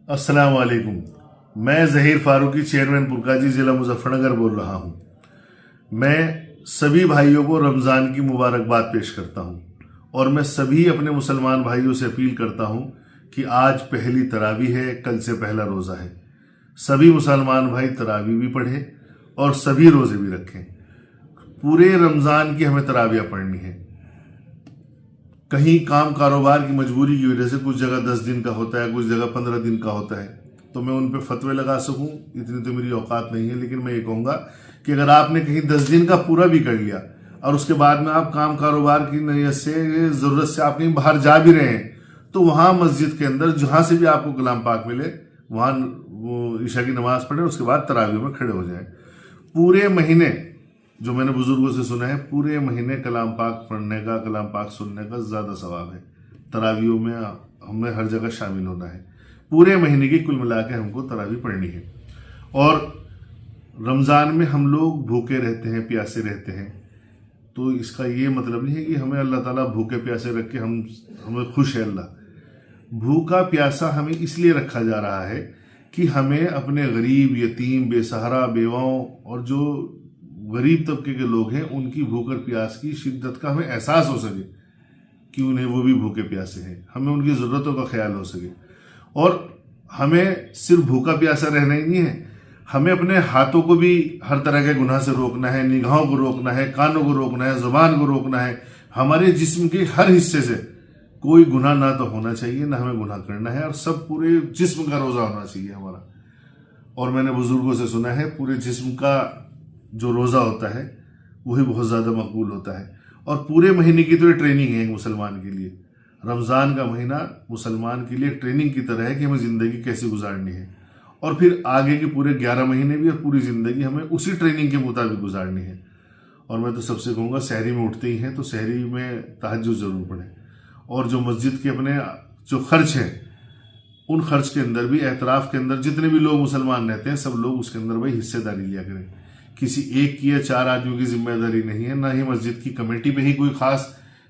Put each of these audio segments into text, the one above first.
अस्सलाम वालेकुम। मैं ज़हीर फारूकी चेयरमैन पुरकाजी ज़िला मुजफ्फरनगर बोल रहा हूँ। मैं सभी भाइयों को रमज़ान की मुबारकबाद पेश करता हूँ और मैं सभी अपने मुसलमान भाइयों से अपील करता हूँ कि आज पहली तरावी है, कल से पहला रोज़ा है। सभी मुसलमान भाई तरावी भी पढ़े और सभी रोज़े भी रखें। पूरे रमज़ान की हमें तरावियाँ पढ़नी है। कहीं काम कारोबार की मजबूरी की वजह से कुछ जगह 10 दिन का होता है, कुछ जगह 15 दिन का होता है, तो मैं उन पे फतवे लगा सकूं इतनी तो मेरी औकात नहीं है। लेकिन मैं ये कहूँगा कि अगर आपने कहीं 10 दिन का पूरा भी कर लिया और उसके बाद में आप काम कारोबार की नीयत से, ज़रूरत से आप कहीं बाहर जा भी रहे हैं, तो वहाँ मस्जिद के अंदर जहाँ से भी आपको कलाम पाक मिले वहाँ वो ईशा की नमाज़ पढ़ें, उसके बाद तरावी में खड़े हो जाएं। पूरे महीने जो मैंने बुजुर्गों से सुना है, पूरे महीने कलाम पाक पढ़ने का, कलाम पाक सुनने का ज़्यादा सवाब है। तरावियों में हमें हर जगह शामिल होना है। पूरे महीने की कुल मिला के हमको तरावी पढ़नी है। और रमज़ान में हम लोग भूखे रहते हैं, प्यासे रहते हैं, तो इसका ये मतलब नहीं है कि हमें अल्लाह ताला भूखे प्यासे रख के हमें खुश है। अल्लाह भूखा प्यासा हमें इसलिए रखा जा रहा है कि हमें अपने गरीब, यतीम, बेसहारा, बेवाओं और जो गरीब तबके के लोग हैं उनकी भूख और प्यास की शिद्दत का हमें एहसास हो सके कि उन्हें वो भी भूखे प्यासे हैं, हमें उनकी ज़रूरतों का ख्याल हो सके। और हमें सिर्फ भूखा प्यासा रहना ही नहीं है, हमें अपने हाथों को भी हर तरह के गुनाह से रोकना है, निगाहों को रोकना है, कानों को रोकना है, ज़ुबान को रोकना है। हमारे जिस्म के हर हिस्से से कोई गुनाह ना तो होना चाहिए, ना हमें गुनाह करना है, और सब पूरे जिस्म का रोज़ा होना चाहिए हमारा। और मैंने बुजुर्गों से सुना है पूरे जिस्म का जो रोज़ा होता है वही बहुत ज़्यादा मकबूल होता है। और पूरे महीने की तो ये ट्रेनिंग है एक मुसलमान के लिए। रमज़ान का महीना मुसलमान के लिए ट्रेनिंग की तरह है कि हमें ज़िंदगी कैसे गुजारनी है, और फिर आगे के पूरे 11 महीने भी और पूरी ज़िंदगी हमें उसी ट्रेनिंग के मुताबिक गुजारनी है। और मैं तो सबसे कहूँगा, सहरी में उठते ही हैं तो सहरी में तहज्जुद ज़रूर पढ़ें, और जो मस्जिद के अपने जो खर्च हैं उन खर्च के अंदर भी, एतराफ़ के अंदर जितने भी लोग मुसलमान रहते हैं सब लोग उसके अंदर भाई हिस्सेदारी लिया करें। किसी एक की या 4 आदमियों की जिम्मेदारी नहीं है, ना ही मस्जिद की कमेटी पे ही कोई खास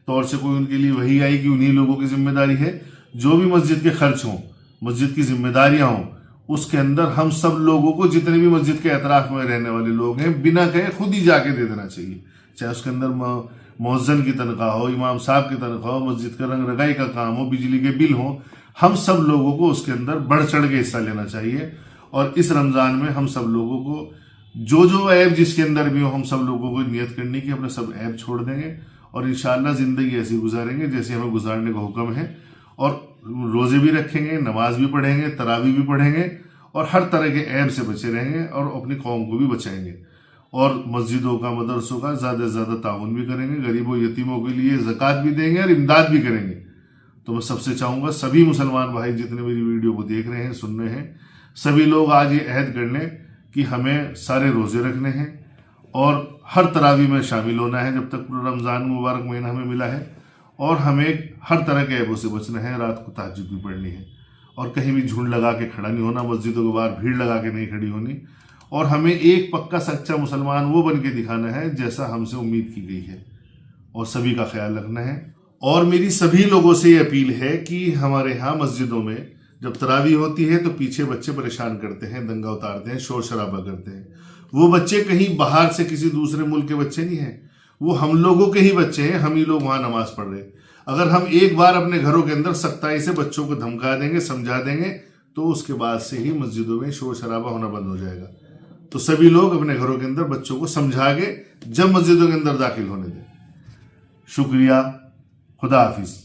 तौर से कोई उनके लिए वही आई कि उन्हीं लोगों की जिम्मेदारी है। जो भी मस्जिद के खर्च हों, मस्जिद की जिम्मेदारियां हों, उसके अंदर हम सब लोगों को, जितने भी मस्जिद के अतराफ में रहने वाले लोग हैं, बिना कहे खुद ही जाके दे देना चाहिए। चाहे उसके अंदर मौज़न की तनख्वाह हो, इमाम साहब की तनख्वाह हो, मस्जिद का रंग रगाई का काम हो, बिजली के बिल हो, हम सब लोगों को उसके अंदर बढ़ चढ़ के हिस्सा लेना चाहिए। और इस रमज़ान में हम सब लोगों को जो ऐब जिसके अंदर भी हो, हम सब लोगों को नियत करनी कि अपने सब ऐब छोड़ देंगे और इंशाअल्लाह ज़िंदगी ऐसी गुजारेंगे जैसे हमें गुजारने का हुक्म है। और रोज़े भी रखेंगे, नमाज भी पढ़ेंगे, तरावी भी पढ़ेंगे, और हर तरह के ऐब से बचे रहेंगे और अपनी कौम को भी बचाएंगे। और मस्जिदों का, मदरसों का ज़्यादा से ज़्यादा ताउन भी करेंगे, गरीबों यतीमों के लिए ज़कात भी देंगे और इमदाद भी करेंगे। तो मैं सबसे चाहूँगा, सभी मुसलमान भाई जितने मेरी वीडियो को देख रहे हैं, सुन रहे हैं, सभी लोग आज ये अहद कर लें कि हमें सारे रोज़े रखने हैं और हर तरावी में शामिल होना है जब तक पूरा रमज़ान मुबारक महीना हमें मिला है। और हमें हर तरह के ऐबों से बचना है, रात को तहज्जुद भी पढ़नी है, और कहीं भी झुंड लगा के खड़ा नहीं होना, मस्जिदों के बाहर भीड़ लगा के नहीं खड़ी होनी। और हमें एक पक्का सच्चा मुसलमान वो बन के दिखाना है जैसा हमसे उम्मीद की गई है, और सभी का ख्याल रखना है। और मेरी सभी लोगों से ये अपील है कि हमारे यहाँ मस्जिदों में जब तरावी होती है तो पीछे बच्चे परेशान करते हैं, दंगा उतारते हैं, शोर शराबा करते हैं। वो बच्चे कहीं बाहर से किसी दूसरे मुल्क के बच्चे नहीं हैं, वो हम लोगों के ही बच्चे हैं, हम ही लोग वहाँ नमाज पढ़ रहे हैं। अगर हम एक बार अपने घरों के अंदर सख्ताई से बच्चों को धमका देंगे, समझा देंगे, तो उसके बाद से ही मस्जिदों में शोर शराबा होना बंद हो जाएगा। तो सभी लोग अपने घरों के अंदर बच्चों को समझा के जब मस्जिदों के अंदर दाखिल होने दें। शुक्रिया, खुदा हाफिज।